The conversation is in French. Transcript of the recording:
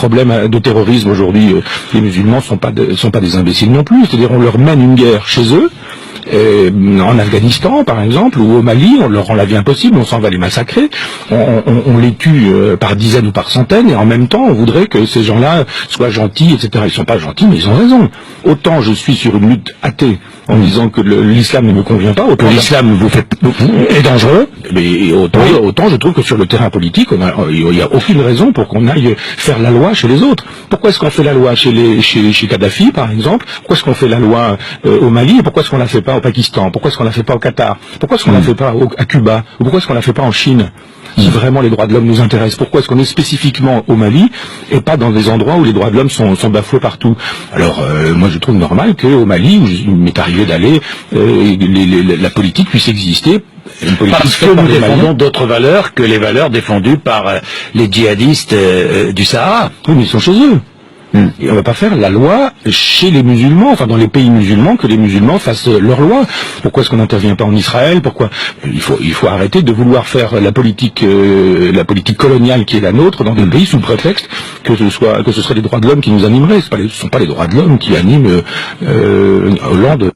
problème de terrorisme aujourd'hui, les musulmans sont pas des imbéciles non plus. C'est-à-dire on leur mène une guerre chez eux. En Afghanistan, par exemple, ou au Mali, on leur rend la vie impossible, on s'en va les massacrer, on les tue par dizaines ou par centaines, et en même temps, on voudrait que ces gens-là soient gentils, etc. Ils sont pas gentils, mais ils ont raison. Autant je suis sur une lutte athée, en disant que l'islam ne me convient pas, autant l'islam est dangereux, mais autant je trouve que sur le terrain politique, il n'y a aucune raison pour qu'on aille faire la loi chez les autres. Pourquoi est-ce qu'on fait la loi chez Kadhafi, par exemple? Pourquoi est-ce qu'on fait la loi au Mali, et pourquoi est-ce qu'on la fait pas au Pakistan? Pourquoi est-ce qu'on la fait pas au Qatar? Pourquoi est-ce qu'on la fait pas à Cuba? Ou pourquoi est-ce qu'on la fait pas en Chine? Si vraiment les droits de l'homme nous intéressent, pourquoi est-ce qu'on est spécifiquement au Mali et pas dans des endroits où les droits de l'homme sont bafoués partout? Alors moi je trouve normal qu'au Mali, où il m'est arrivé d'aller, la politique puisse exister. Parce que nous défendons d'autres valeurs que les valeurs défendues par les djihadistes du Sahara. Oui, mais ils sont chez eux. Et on va pas faire la loi chez les musulmans, enfin dans les pays musulmans, que les musulmans fassent leur loi. Pourquoi est-ce qu'on n'intervient pas en Israël? Pourquoi il faut arrêter de vouloir faire la politique coloniale qui est la nôtre dans des pays sous prétexte que ce soit les droits de l'homme qui nous animeraient. Ce sont pas les droits de l'homme qui animent Hollande.